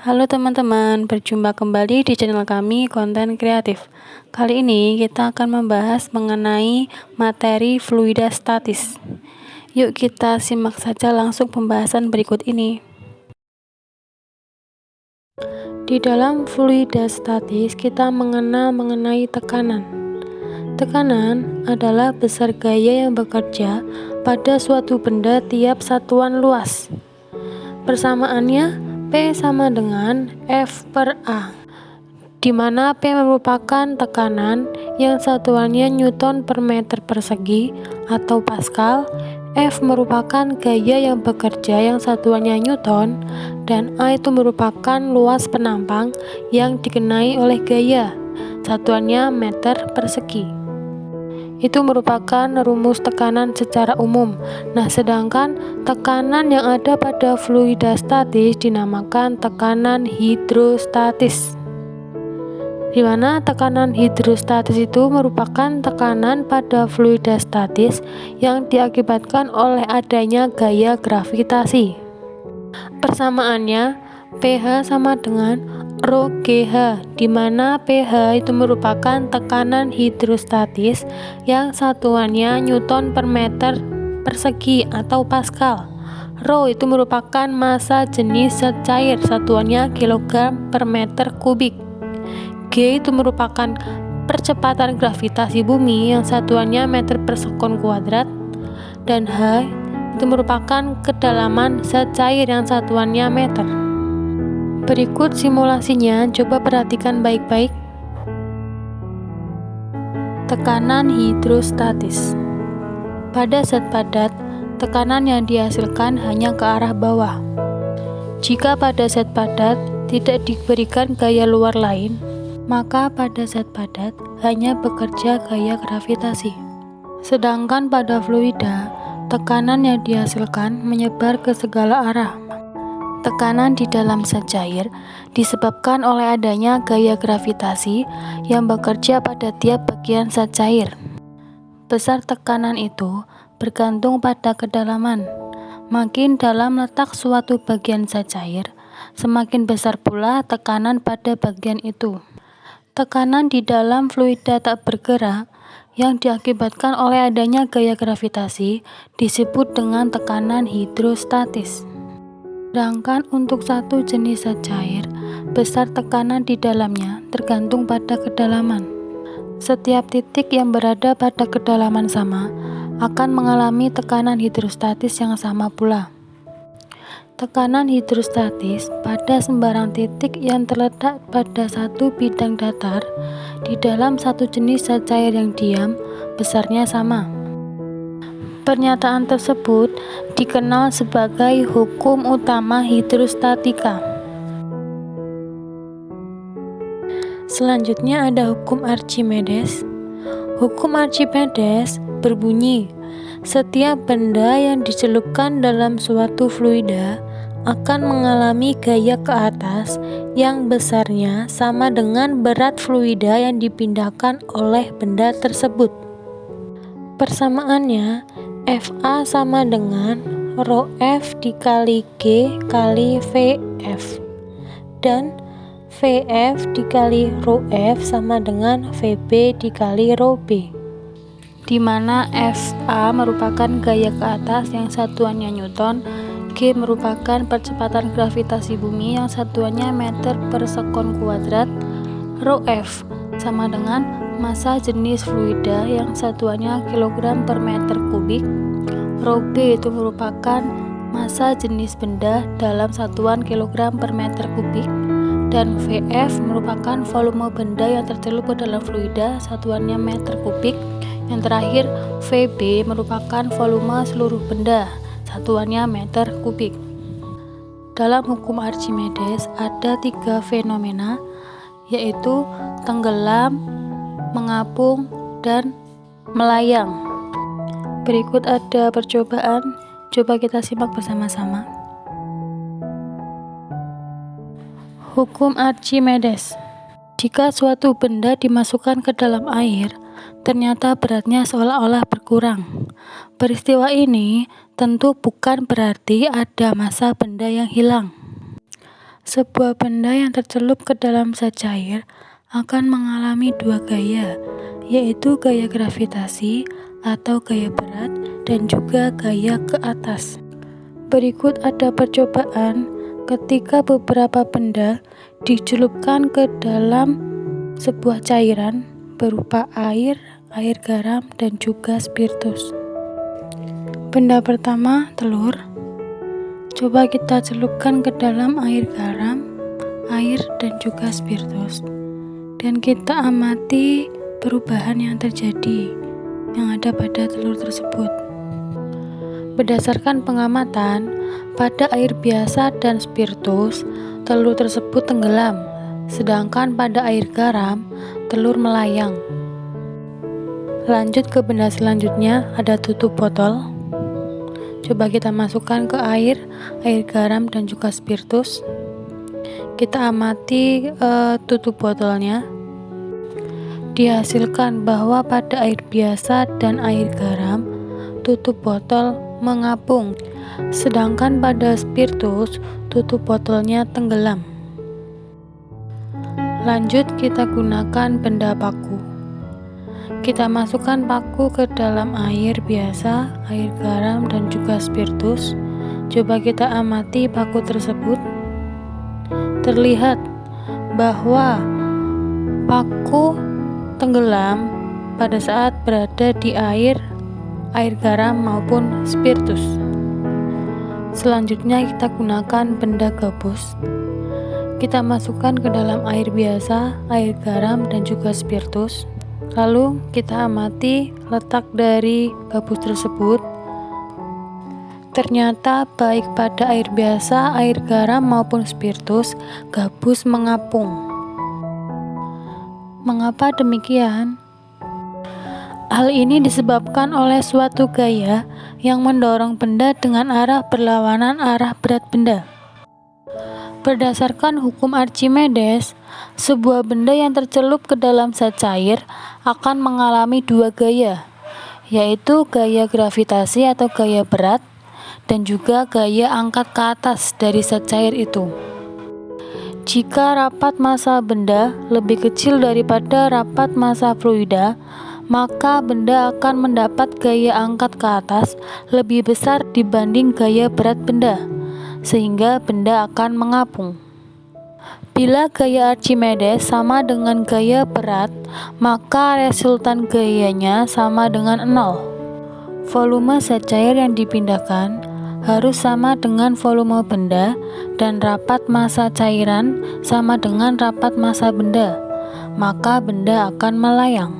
Halo teman-teman, berjumpa kembali di channel kami Konten Kreatif. Kali ini kita akan membahas mengenai materi fluida statis. Yuk kita simak saja langsung pembahasan berikut ini. Di dalam fluida statis kita mengenal mengenai tekanan. Tekanan adalah besar gaya yang bekerja pada suatu benda tiap satuan luas. Persamaannya P sama dengan F per A, di mana P merupakan tekanan yang satuannya Newton per meter persegi atau Pascal, F merupakan gaya yang bekerja yang satuannya Newton, dan A itu merupakan luas penampang yang dikenai oleh gaya, satuannya meter persegi. Itu merupakan rumus tekanan secara umum. Nah, sedangkan tekanan yang ada pada fluida statis dinamakan tekanan hidrostatis. Di mana tekanan hidrostatis itu merupakan tekanan pada fluida statis yang diakibatkan oleh adanya gaya gravitasi. Persamaannya pH sama dengan Rho GH, di mana pH itu merupakan tekanan hidrostatis yang satuannya Newton per meter persegi atau Pascal. Rho itu merupakan massa jenis zat cair, satuannya kilogram per meter kubik. G itu merupakan percepatan gravitasi bumi yang satuannya meter per sekon kuadrat, dan H itu merupakan kedalaman zat cair yang satuannya meter. Berikut simulasinya, coba perhatikan baik-baik. Tekanan hidrostatis. Pada zat padat, tekanan yang dihasilkan hanya ke arah bawah. Jika pada zat padat tidak diberikan gaya luar lain, maka pada zat padat hanya bekerja gaya gravitasi. Sedangkan pada fluida, tekanan yang dihasilkan menyebar ke segala arah. Tekanan di dalam zat cair disebabkan oleh adanya gaya gravitasi yang bekerja pada tiap bagian zat cair. Besar tekanan itu bergantung pada kedalaman. Makin dalam letak suatu bagian zat cair, semakin besar pula tekanan pada bagian itu. Tekanan di dalam fluida tak bergerak yang diakibatkan oleh adanya gaya gravitasi disebut dengan tekanan hidrostatis. Sedangkan untuk satu jenis zat cair, besar tekanan di dalamnya tergantung pada kedalaman. Setiap titik yang berada pada kedalaman sama akan mengalami tekanan hidrostatis yang sama pula. Tekanan hidrostatis pada sembarang titik yang terletak pada satu bidang datar di dalam satu jenis zat cair yang diam, besarnya sama. Pernyataan tersebut dikenal sebagai hukum utama hidrostatika. Selanjutnya ada hukum Archimedes. Hukum Archimedes berbunyi, setiap benda yang dicelupkan dalam suatu fluida akan mengalami gaya ke atas yang besarnya sama dengan berat fluida yang dipindahkan oleh benda tersebut. Persamaannya FA sama dengan Rho F dikali G kali VF, dan VF dikali Rho F sama dengan VB dikali Rho B, di mana FA merupakan gaya ke atas yang satuannya Newton, G merupakan percepatan gravitasi bumi yang satuannya meter per sekon kuadrat, Rho F sama dengan massa jenis fluida yang satuannya kilogram per meter kubik, Rho B itu merupakan massa jenis benda dalam satuan kilogram per meter kubik, dan VF merupakan volume benda yang tercelup ke dalam fluida satuannya meter kubik. Yang terakhir, VB merupakan volume seluruh benda satuannya meter kubik. Dalam hukum Archimedes ada 3 fenomena, yaitu tenggelam, mengapung, dan melayang. Berikut ada percobaan, coba kita simak bersama-sama. Hukum Archimedes. Jika suatu benda dimasukkan ke dalam air, ternyata beratnya seolah-olah berkurang. Peristiwa ini tentu bukan berarti ada massa benda yang hilang. Sebuah benda yang tercelup ke dalam zat cair akan mengalami dua gaya, yaitu gaya gravitasi atau gaya berat dan juga gaya ke atas. Berikut ada percobaan ketika beberapa benda dicelupkan ke dalam sebuah cairan berupa air, air garam, dan juga spiritus. Benda pertama, telur. Coba kita celupkan ke dalam air garam, air, dan juga spiritus. Dan kita amati perubahan yang terjadi yang ada pada telur tersebut. Berdasarkan pengamatan, pada air biasa dan spiritus, telur tersebut tenggelam, sedangkan pada air garam, telur melayang. Lanjut ke benda selanjutnya, ada tutup botol. Coba kita masukkan ke air garam, dan juga spiritus. Kita amati tutup botolnya. Dihasilkan bahwa pada air biasa dan air garam, tutup botol mengapung, sedangkan pada spiritus tutup botolnya tenggelam. Lanjut, kita gunakan benda paku. Kita masukkan paku ke dalam air biasa, air garam, dan juga spiritus. Coba kita amati paku tersebut. Terlihat bahwa paku tenggelam pada saat berada di air garam maupun spiritus. Selanjutnya kita gunakan benda gabus. Kita masukkan ke dalam air biasa, air garam, dan juga spiritus. Lalu kita amati letak dari gabus tersebut. Ternyata baik pada air biasa, air garam, maupun spiritus, gabus mengapung. Mengapa demikian? Hal ini disebabkan oleh suatu gaya yang mendorong benda dengan arah berlawanan arah berat benda. Berdasarkan hukum Archimedes, sebuah benda yang tercelup ke dalam zat cair akan mengalami dua gaya, yaitu gaya gravitasi atau gaya berat dan juga gaya angkat ke atas dari zat cair itu. Jika rapat massa benda lebih kecil daripada rapat massa fluida, maka benda akan mendapat gaya angkat ke atas lebih besar dibanding gaya berat benda, sehingga benda akan mengapung. Bila gaya Archimedes sama dengan gaya berat, maka resultan gayanya sama dengan 0. Volume zat cair yang dipindahkan harus sama dengan volume benda, dan rapat massa cairan sama dengan rapat massa benda, maka benda akan melayang.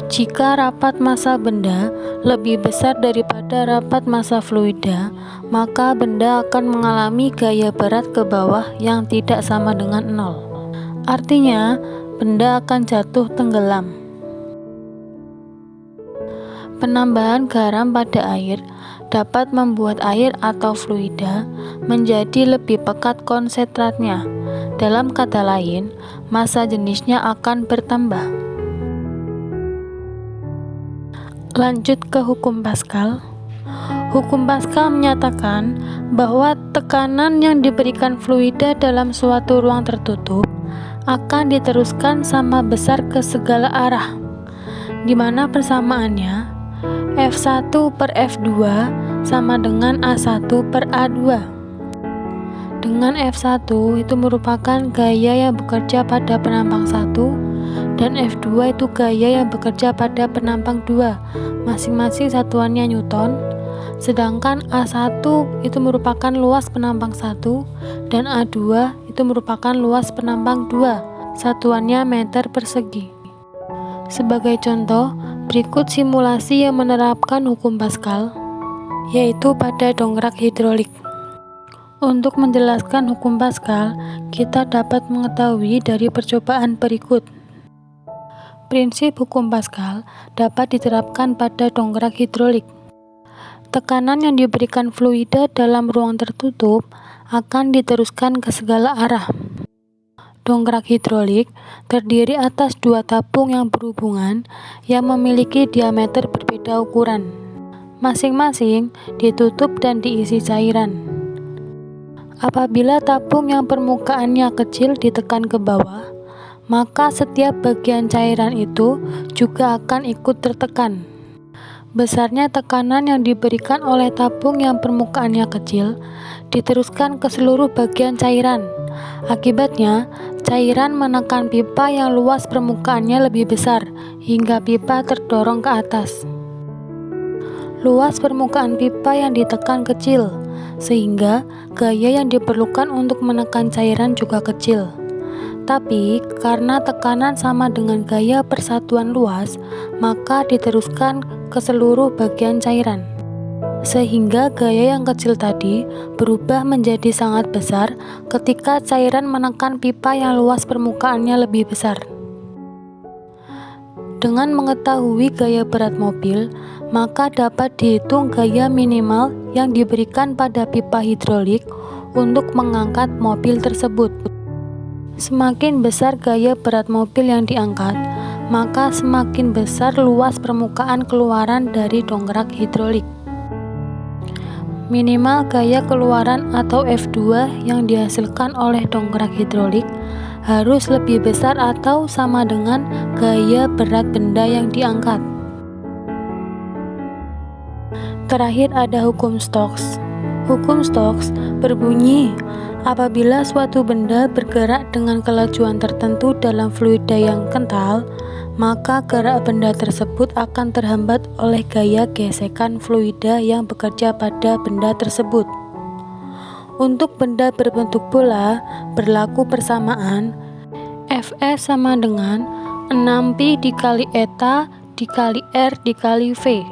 Jika rapat massa benda lebih besar daripada rapat massa fluida, maka benda akan mengalami gaya berat ke bawah yang tidak sama dengan 0. Artinya, benda akan jatuh tenggelam. Penambahan garam pada air dapat membuat air atau fluida menjadi lebih pekat konsentratnya. Dalam kata lain, massa jenisnya akan bertambah. Lanjut ke hukum Pascal. Hukum Pascal menyatakan bahwa tekanan yang diberikan fluida dalam suatu ruang tertutup akan diteruskan sama besar ke segala arah, di mana persamaannya F1 per F2 sama dengan A1 per A2. Dengan F1 itu merupakan gaya yang bekerja pada penampang 1, dan F2 itu gaya yang bekerja pada penampang 2, masing-masing satuannya Newton. Sedangkan A1 itu merupakan luas penampang 1, dan A2 itu merupakan luas penampang 2, satuannya meter persegi. Sebagai contoh, berikut simulasi yang menerapkan hukum Pascal, yaitu pada dongkrak hidrolik. Untuk menjelaskan hukum Pascal, kita dapat mengetahui dari percobaan berikut. Prinsip hukum Pascal dapat diterapkan pada dongkrak hidrolik. Tekanan yang diberikan fluida dalam ruang tertutup akan diteruskan ke segala arah. Dongkrak hidrolik terdiri atas dua tabung yang berhubungan yang memiliki diameter berbeda ukuran. Masing-masing ditutup dan diisi cairan. Apabila tabung yang permukaannya kecil ditekan ke bawah, maka setiap bagian cairan itu juga akan ikut tertekan. Besarnya tekanan yang diberikan oleh tabung yang permukaannya kecil diteruskan ke seluruh bagian cairan. Akibatnya, cairan menekan pipa yang luas permukaannya lebih besar hingga pipa terdorong ke atas. Luas permukaan pipa yang ditekan kecil, sehingga gaya yang diperlukan untuk menekan cairan juga kecil. Tapi, karena tekanan sama dengan gaya persatuan luas, maka diteruskan ke seluruh bagian cairan. Sehingga gaya yang kecil tadi berubah menjadi sangat besar ketika cairan menekan pipa yang luas permukaannya lebih besar. Dengan mengetahui gaya berat mobil, maka dapat dihitung gaya minimal yang diberikan pada pipa hidrolik untuk mengangkat mobil tersebut. Semakin besar gaya berat mobil yang diangkat, maka semakin besar luas permukaan keluaran dari dongkrak hidrolik. Minimal gaya keluaran atau F2 yang dihasilkan oleh dongkrak hidrolik harus lebih besar atau sama dengan gaya berat benda yang diangkat. Terakhir ada hukum Stokes. Hukum Stokes berbunyi, apabila suatu benda bergerak dengan kelajuan tertentu dalam fluida yang kental, maka gerak benda tersebut akan terhambat oleh gaya gesekan fluida yang bekerja pada benda tersebut. Untuk benda berbentuk bola, berlaku persamaan Fs sama dengan 6pi dikali eta dikali R dikali V,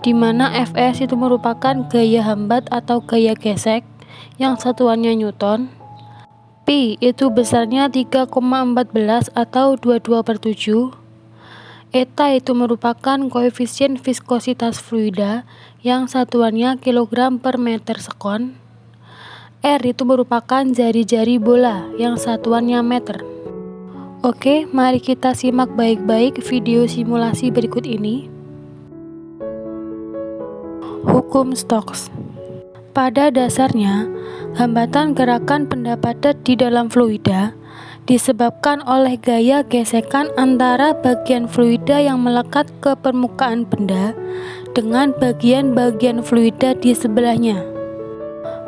di mana Fs itu merupakan gaya hambat atau gaya gesek yang satuannya Newton. Pi itu besarnya 3,14 atau 22/7. Eta itu merupakan koefisien viskositas fluida yang satuannya kilogram per meter sekon. R itu merupakan jari-jari bola yang satuannya meter. Oke, mari kita simak baik-baik video simulasi berikut ini. Hukum Stokes. Pada dasarnya, hambatan gerakan benda padat di dalam fluida disebabkan oleh gaya gesekan antara bagian fluida yang melekat ke permukaan benda dengan bagian-bagian fluida di sebelahnya.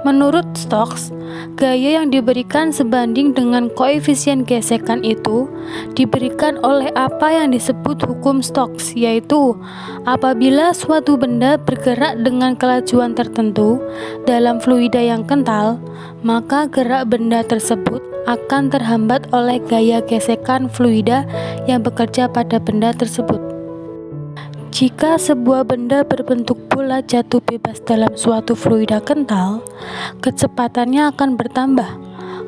Menurut Stokes, gaya yang diberikan sebanding dengan koefisien gesekan itu diberikan oleh apa yang disebut hukum Stokes, yaitu apabila suatu benda bergerak dengan kelajuan tertentu dalam fluida yang kental, maka gerak benda tersebut akan terhambat oleh gaya gesekan fluida yang bekerja pada benda tersebut. Jika sebuah benda berbentuk bola jatuh bebas dalam suatu fluida kental, kecepatannya akan bertambah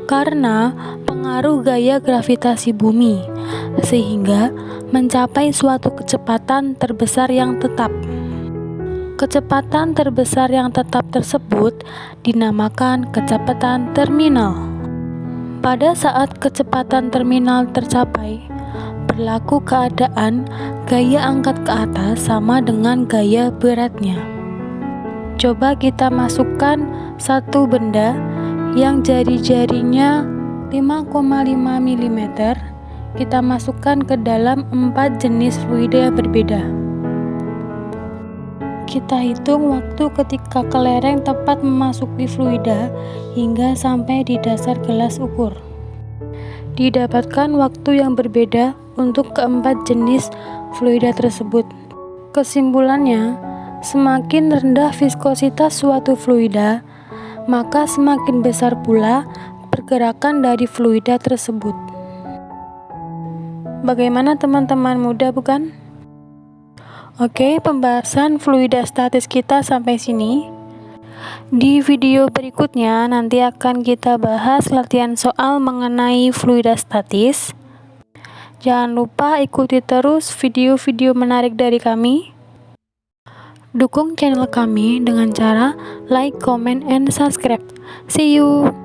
karena pengaruh gaya gravitasi bumi, sehingga mencapai suatu kecepatan terbesar yang tetap. Kecepatan terbesar yang tetap tersebut dinamakan kecepatan terminal. Pada saat kecepatan terminal tercapai, berlaku keadaan gaya angkat ke atas sama dengan gaya beratnya. Coba kita masukkan satu benda yang jari-jarinya 5,5 mm, kita masukkan ke dalam 4 jenis fluida yang berbeda. Kita hitung waktu ketika kelereng tepat memasuki fluida hingga sampai di dasar gelas ukur. Didapatkan waktu yang berbeda untuk keempat jenis fluida tersebut. Kesimpulannya, semakin rendah viskositas suatu fluida, maka semakin besar pula pergerakan dari fluida tersebut. Bagaimana teman-teman, mudah bukan? Oke, pembahasan fluida statis kita sampai sini. Di video berikutnya nanti akan kita bahas latihan soal mengenai fluida statis. Jangan lupa ikuti terus video-video menarik dari kami. Dukung channel kami dengan cara like, comment, and subscribe. See you!